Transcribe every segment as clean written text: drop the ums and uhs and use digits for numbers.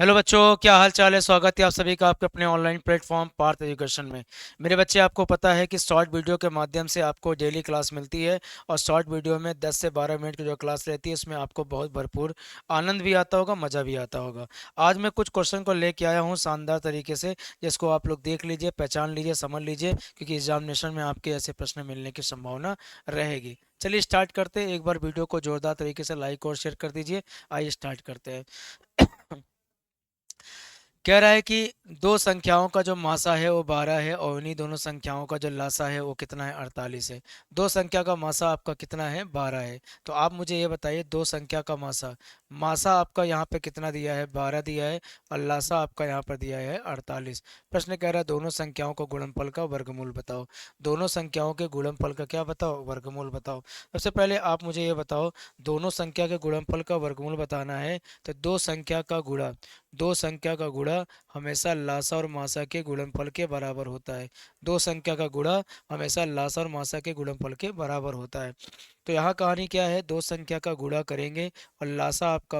Hello बच्चों, क्या हाल चाल है। स्वागत है आप सभी का आपके अपने ऑनलाइन प्लेटफॉर्म पार्थ एजुकेशन में। मेरे बच्चे, आपको पता है कि शॉर्ट वीडियो के माध्यम से आपको डेली क्लास मिलती है। और शॉर्ट वीडियो में 10 से 12 मिनट की जो क्लास रहती है उसमें आपको बहुत भरपूर आनंद भी आता होगा, मज़ा भी आता होगा। आज मैं कुछ क्वेश्चन को लेके आया हूँ शानदार तरीके से, जिसको आप लोग देख लीजिए, पहचान लीजिए, समझ लीजिए, क्योंकि एग्जामिनेशन में आपके ऐसे प्रश्न मिलने की संभावना रहेगी। चलिए स्टार्ट करते हैं। एक बार वीडियो को जोरदार तरीके से लाइक और शेयर कर दीजिए। आइए स्टार्ट करते हैं। कह रहा है कि दो संख्याओं का जो मासा है वो 12 है, और उन्हीं दोनों संख्याओं का जो लासा है वो कितना है, 48 है। दो संख्या का मासा आपका कितना है, 12 है। तो आप मुझे ये बताइए, दो संख्या का मासा, मासा आपका यहाँ पे कितना दिया है, 12 दिया है, और लासा आपका यहाँ पर दिया है 48। प्रश्न कह रहा है दोनों संख्याओं को गुणनफल का वर्गमूल बताओ। दोनों संख्याओं के गुणनफल का क्या बताओ, वर्गमूल बताओ। सबसे पहले आप मुझे ये बताओ, दोनों संख्या के गुणनफल का वर्गमूल बताना है तो दो संख्या का गुणा हमेशा लासा और मासा के गुणनफल के बराबर होता है। दो संख्या का गुणा हमेशा लासा और मासा के गुणनफल के बराबर होता है। तो यहाँ कहानी क्या है, दो संख्या का गुणा करेंगे और लासा आपका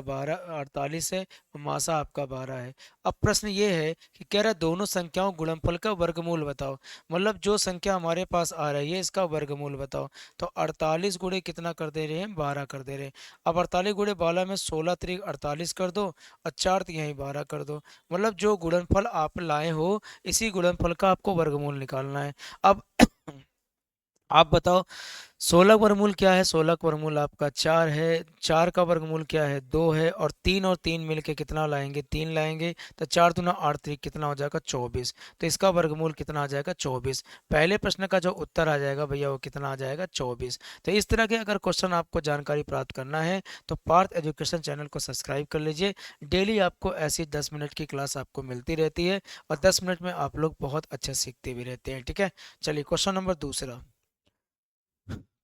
48 है और मासा आपका 12 है। अब प्रश्न ये है कि कह रहा है दोनों संख्याओं गुणनफल का वर्गमूल बताओ। मतलब जो संख्या हमारे पास आ रही है इसका वर्गमूल बताओ। तो 48 गुणे कितना कर दे रहे हैं, 12 कर दे रहे हैं। अब 48 गुणे 12 में 16 त्रिक 48 कर दो, और 4 यहीं 12 कर दो। मतलब जो गुणनफल आप लाए हो इसी गुणनफल का आपको वर्गमूल निकालना है। अब आप बताओ, 16 वर्गमूल क्या है, 16 का वर्गमूल आपका 4 है। 4 का वर्गमूल क्या है, 2 है। और 3 मिलके कितना लाएंगे, 3 लाएंगे। तो 4 दूना 8 3 कितना हो जाएगा, 24। तो इसका वर्गमूल कितना आ जाएगा, 24। पहले प्रश्न का जो उत्तर आ जाएगा भैया वो कितना आ जाएगा, 24। तो इस तरह के अगर क्वेश्चन आपको जानकारी प्राप्त करना है तो पार्थ एजुकेशन चैनल को सब्सक्राइब कर लीजिए। डेली आपको ऐसी 10 मिनट की क्लास आपको मिलती रहती है, और 10 मिनट में आप लोग बहुत अच्छा सीखते भी रहते हैं। ठीक है, चलिए क्वेश्चन नंबर दूसरा।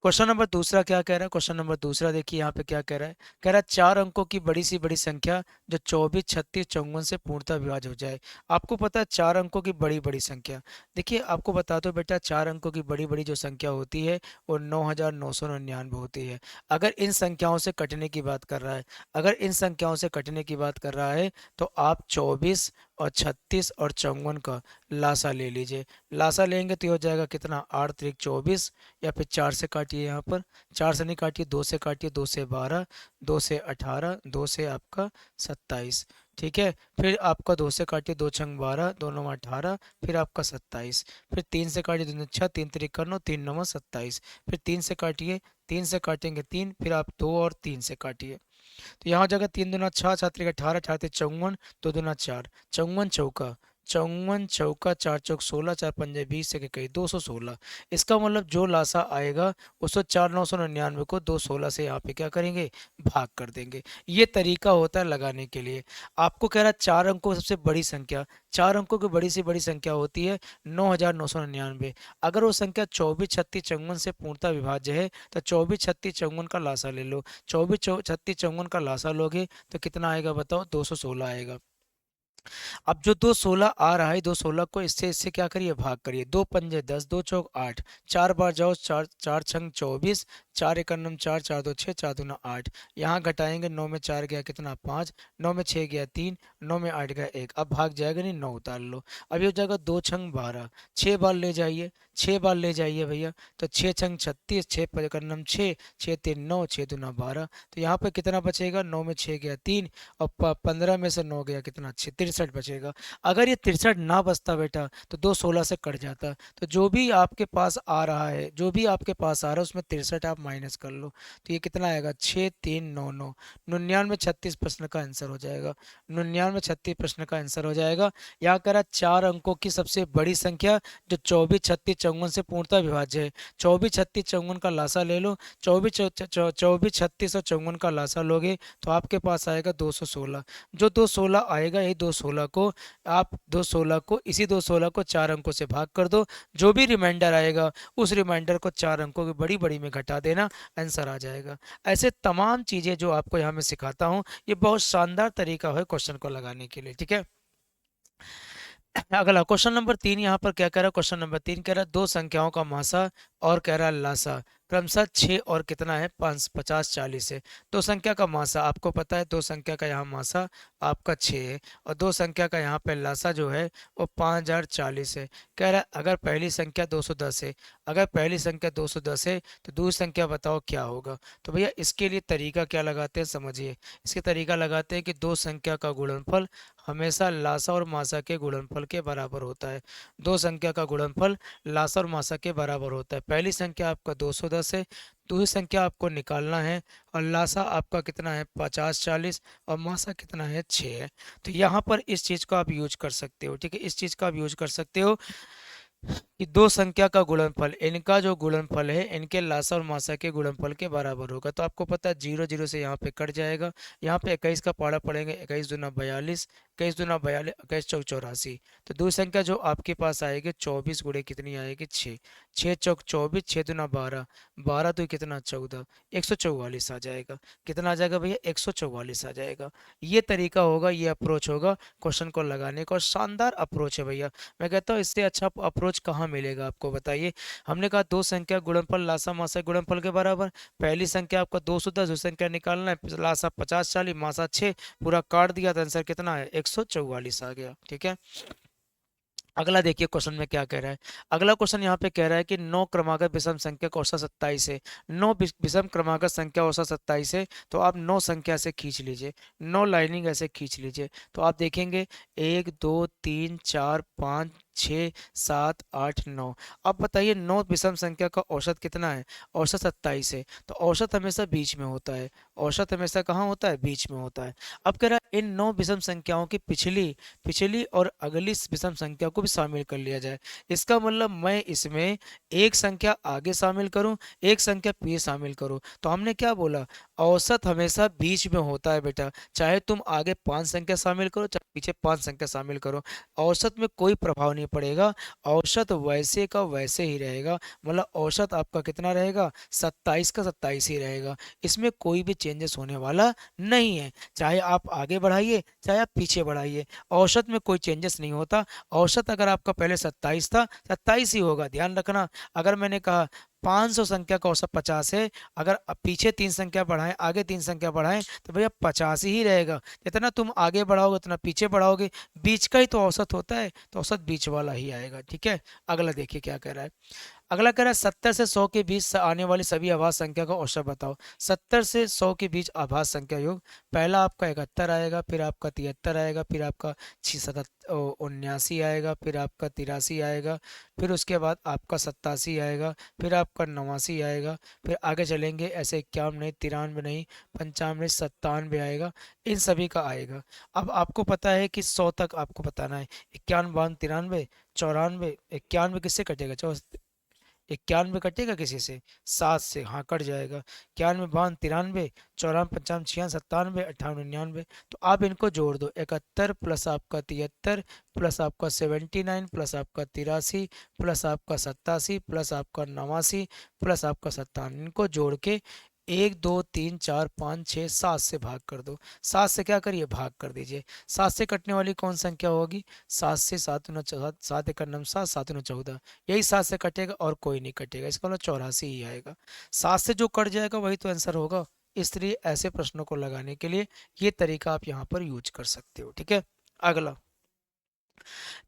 क्वेश्चन नंबर दूसरा क्या कह रहा है, क्वेश्चन नंबर दूसरा देखिए यहाँ पे क्या कह रहा है। कह रहा है चार अंकों की बड़ी सी बड़ी संख्या जो 24 36 54 से पूर्णतः विभाज्य हो जाए। आपको पता है चार अंकों की बड़ी बड़ी संख्या, देखिए आपको बता दो बेटा, चार अंकों की बड़ी बड़ी जो संख्या होती है वो 9999 होती है। अगर इन संख्याओं से कटने की बात कर रहा है, अगर इन संख्याओं से कटने की बात कर रहा है तो आप 24 और 36 और 54 का लासा ले लीजिए। लासा लेंगे तो ये हो जाएगा कितना, 8 त्रिक 24, या फिर 4 से काटिए, यहाँ पर 4 से नहीं काटिए, 2 से काटिए, 2 से 12, 2 से 18, 2 से आपका 27। ठीक है, फिर आपका 2 से काटिए, 2 छंग 12, 2 नौ 18, फिर आपका 27। फिर 3 से काटिए, 2 छः, 3 त्रिक करनो, 3 नौ 27। फिर 3 से काटिए, 3 से काटेंगे 3, फिर आप 2 और 3 से काटिए। तो यहाँ हो जाएगा 3 दूना 6, 7 त्रिक 18, 18 54, 2 दूना 4, 54 चौका, 54 चौका, 4 चौक 16, 4 पंजे 20 से कहीं 216। इसका मतलब जो लासा आएगा उसको 4999 को 216 से यहाँ पे क्या करेंगे, भाग कर देंगे। ये तरीका होता है लगाने के लिए। आपको कह रहा है चार अंकों सबसे बड़ी संख्या, चार अंकों की बड़ी से बड़ी संख्या होती है 9999। अगर वो संख्या 24 36 54 से पूर्णतः विभाज्य है तो 24 36 54 का लासा ले लो। 24 36 54 का लासा लोगे तो कितना आएगा बताओ, 216 आएगा। अब जो 216 आ रहा है, 216 को इससे इससे क्या करिए, भाग करिए। दो पंजे 10, दो चौक 8, चार बार जाओ, चार चार छंग 24, चार एक नम 4, 4 दो 6, 4 दूना 8। यहाँ घटाएंगे, 9 में 4 गया कितना, 5, 9 में 6 गया 3, 9 में 8 गया 1। अब भाग जाएगा नहीं, 9 उतार लो। अब ये हो जाएगा 2 छंग 12, 6 बार ले जाइए, 6 बार ले जाइए भैया। तो 6 छंग 36, 6 पचकन्नम 6, 6 3 9, 6 दूना 12। तो यहाँ पर कितना बचेगा, 9 में 6 गया 3, और 15 में से 9 गया कितना, 63 बचेगा। अगर ये 63 ना बचता बेटा तो 216 से कट जाता। तो जो भी आपके पास आ रहा है, जो भी आपके पास आ रहा है उसमें 63 आप माइनस कर लो। तो ये कितना आएगा, 6399, 99 36 प्रश्न का आंसर हो जाएगा। 99 36 प्रश्न का आंसर हो जाएगा। यहाँ कह रहा चार अंकों की सबसे बड़ी संख्या जो 24 36 54 से पूर्णतः विभाज्य है। 24 36 54 का लासा ले लो। 24 36 और 54 का लासा लोगे तो आपके पास आएगा 216। जो 216 आएगा, यही 216 को आप 216 को इसी 216 को चार अंकों से भाग कर दो। जो भी रिमाइंडर आएगा उस रिमाइंडर को चार अंकों की बड़ी बड़ी में घटा देना, आंसर आ जाएगा। ऐसे तमाम चीज़ें जो आपको यहाँ मैं सिखाता हूँ, ये बहुत शानदार तरीका है क्वेश्चन को लगाने के लिए। ठीक है, अगला क्वेश्चन नंबर 3 यहाँ पर क्या कह रहा है, क्वेश्चन नंबर 3 कह रहा है दो संख्याओं का मासा और कह रहा है लासा क्रमशः 6 और कितना है 50 40 है। दो संख्या का मासा आपको पता है, दो संख्या का यहाँ मासा आपका 6 है, और दो संख्या का यहाँ पे लासा जो है वो 5040 है। कह रहा है अगर पहली संख्या 210 है, अगर पहली संख्या 210 है तो दूसरी संख्या बताओ क्या होगा। तो भैया इसके लिए तरीका क्या लगाते हैं समझिए। इसके तरीका लगाते हैं कि दो संख्या का गुणनफल हमेशा लासा और मासा के गुणनफल के बराबर होता है। दो संख्या का गुणनफल लासा और मासा के बराबर होता है। पहली संख्या आपका 210 है, दूसरी संख्या आपको निकालना है, और लासा आपका कितना है 50 40, और मासा कितना है 6 है। तो यहाँ पर इस चीज़ को आप यूज कर सकते हो, ठीक है, इस चीज़ का आप यूज कर सकते हो कि दो संख्या का गुणनफल, इनका जो गुणनफल है इनके लासा और मासा के गुणनफल के बराबर होगा। तो आपको पता है 0 0 से यहाँ पे कट जाएगा, यहाँ पे 21 का पाड़ा पड़ेंगे, 21 दूना 42, 21 दूना 42, 21 चौक 84। तो दो संख्या जो आपके पास आएगी 24 गुणे कितनी आएगी 6, 6 चौक 24, 6 दूना 12, 12 तो कितना 14, 144 आ जाएगा। कितना आ जाएगा भैया 144 आ जाएगा। ये तरीका होगा, ये अप्रोच होगा क्वेश्चन को लगाने का, और शानदार अप्रोच है भैया। मैं कहता हूँ इससे अच्छा अप्रोच कहाँ मिलेगा आपको बताइए। हमने कहा दो संख्या गुणनफल लासा मासा गुणनफल के बराबर। पहली संख्या आपका 210, दूसरी संख्या निकालना है, लासा 50 40 मासा 6, पूरा काट दिया तो आंसर कितना है 144 आ गया। ठीक है, अगला देखिए क्वेश्चन में क्या कह रहा है। अगला क्वेश्चन यहाँ पे कह रहा है कि 9 क्रमागत विषम संख्या का औसत 27 है। 9 विषम क्रमागत संख्या औसत 27 है, तो आप 9 संख्या से खींच लीजिए, 9 लाइनिंग ऐसे खींच लीजिए। तो आप देखेंगे 1 2 3 4 5 6 7 8 9। अब बताइए 9 विषम संख्या का औसत कितना है, औसत 27 है। तो औसत हमेशा बीच में होता है, औसत हमेशा कहाँ होता है, बीच में होता है। अब कह रहा है इन 9 विषम संख्याओं की पिछली पिछली और अगली विषम संख्या को भी शामिल कर लिया जाए। इसका मतलब मैं इसमें एक संख्या आगे शामिल करूं, एक संख्या पीछे शामिल करूं। तो हमने क्या बोला, औसत हमेशा बीच में होता है बेटा, चाहे तुम आगे 5 संख्या शामिल करो चाहे पीछे 5 संख्या शामिल करो, औसत में कोई प्रभाव नहीं पड़ेगा। औसत वैसे का वैसे ही रहेगा, मतलब औसत आपका कितना रहेगा 27 का 27 ही रहेगा। इसमें कोई भी चेंजेस होने वाला नहीं है, चाहे आप आगे बढ़ाइए चाहे आप पीछे बढ़ाइए, औसत में कोई चेंजेस नहीं होता। औसत अगर आपका पहले 27 था 27 ही होगा, ध्यान रखना। अगर मैंने कहा 500 संख्या का औसत 50 है, अगर पीछे 3 संख्या बढ़ाएं आगे 3 संख्या बढ़ाएं तो भैया 50 ही रहेगा। जितना तुम आगे बढ़ाओगे उतना पीछे बढ़ाओगे, बीच का ही तो औसत होता है, तो औसत बीच वाला ही आएगा। ठीक है, अगला देखिए क्या कह रहा है। अगला कह रहा है 70 से 100 के बीच आने वाली सभी आभाज्य संख्या का औसत बताओ। 70 से 100 के बीच आभाज्य संख्या योग, पहला आपका 71 आएगा, फिर आपका 73 आएगा, फिर आपका 79 आएगा, फिर आपका 83 आएगा, फिर उसके बाद आपका 87 आएगा, फिर आपका 89 आएगा, फिर आगे चलेंगे ऐसे 51 नहीं, 93 नहीं, 95 97 आएगा, इन सभी का आएगा। अब आपको पता है कि 100 तक आपको बताना है, 51 52 93 94, 91 किससे कटेगा, 91 कटेगा किसी से, 7 से, हाँ कट जाएगा। 91 52 93 94 55 छियानवे 97 98 99। तो आप इनको जोड़ दो, 71 प्लस आपका 73 प्लस आपका 79 प्लस आपका 83 प्लस आपका 87 प्लस आपका 89 प्लस आपका 57, इनको जोड़ के 1 2 3 4 5 6 7 से भाग कर दो। 7 से क्या करिए, भाग कर दीजिए। 7 से कटने वाली कौन संख्या होगी, 7 से 7 9 7, 7 एक 9 7, 7 9 14, यही 7 से कटेगा और कोई नहीं कटेगा, इसका मतलब 84 ही आएगा। 7 से जो कट जाएगा वही तो आंसर होगा। इसलिए ऐसे प्रश्नों को लगाने के लिए ये तरीका आप यहाँ पर यूज कर सकते हो। ठीक है, अगला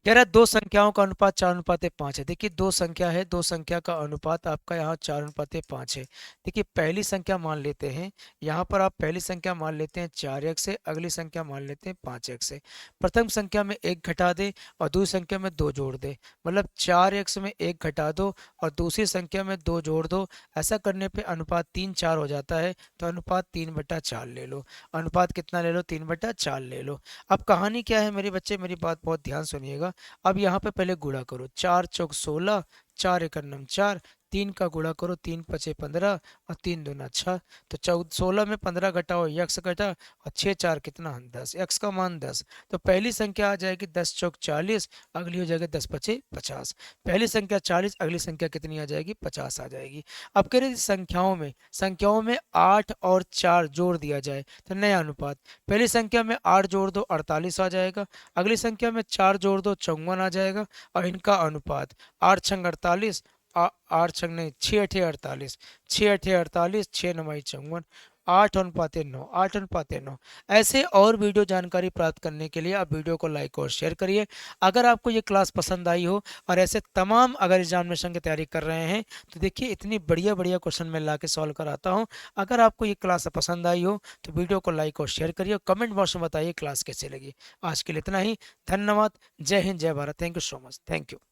कह रहा है दो संख्याओं का अनुपात 4:5 है। देखिए दो संख्या है, दो संख्या का अनुपात आपका यहाँ 4:5 है। देखिए पहली संख्या मान लेते हैं, यहाँ पर आप पहली संख्या मान लेते हैं 4x से, अगली संख्या मान लेते हैं 5x से। प्रथम संख्या में 1 घटा दे और दूसरी संख्या में 2 जोड़ दे, मतलब 4x में 1 घटा दो और दूसरी संख्या में 2 जोड़ दो। ऐसा करने पे अनुपात 3:4 हो जाता है, तो अनुपात 3/4 ले लो। अनुपात कितना ले लो, 3/4 ले लो। अब कहानी क्या है मेरे बच्चे, मेरी बात बहुत ध्यान सुनिएगा। अब यहाँ पे पहले गुणा करो, 4 चौक 16, 4 एक नम 4, 3 का गुणा करो, 3 पचे 15 और 3 दूना 6। तो 16 में 15 घटाओ, यक्स घटा, और 6 4 कितना 10, यक्स का मान 10। तो पहली संख्या आ जाएगी 10 चौक 40, अगली हो जाएगी 10 पचे 50। पहली संख्या 40, अगली संख्या कितनी आ जाएगी 50 आ जाएगी। अब कह रहे संख्याओं में 8 और 4 जोड़ दिया जाए तो नया अनुपात, पहली संख्या में 8 जोड़ दो 48 आ जाएगा, अगली संख्या में 4 जोड़ दो 54 आ जाएगा, और इनका अनुपात 8 छंग 48 आठ छंग नहीं, छः अठे 48, छः अठे 48, छः नवाई 54, 8 अनुपाते 9, 8 अनुपाते 9। ऐसे और वीडियो जानकारी प्राप्त करने के लिए आप वीडियो को लाइक और शेयर करिए। अगर आपको ये क्लास पसंद आई हो और ऐसे तमाम अगर एग्जामिनेशन की तैयारी कर रहे हैं तो देखिए इतनी बढ़िया बढ़िया क्वेश्चन मैं ला के सॉल्व कराता हूँ। अगर आपको ये क्लास पसंद आई हो तो वीडियो को लाइक और शेयर करिए और कमेंट बॉक्स में बताइए क्लास कैसी लगी। आज के लिए इतना ही। धन्यवाद। जय हिंद, जय Bharat. Thank you so much. Thank you.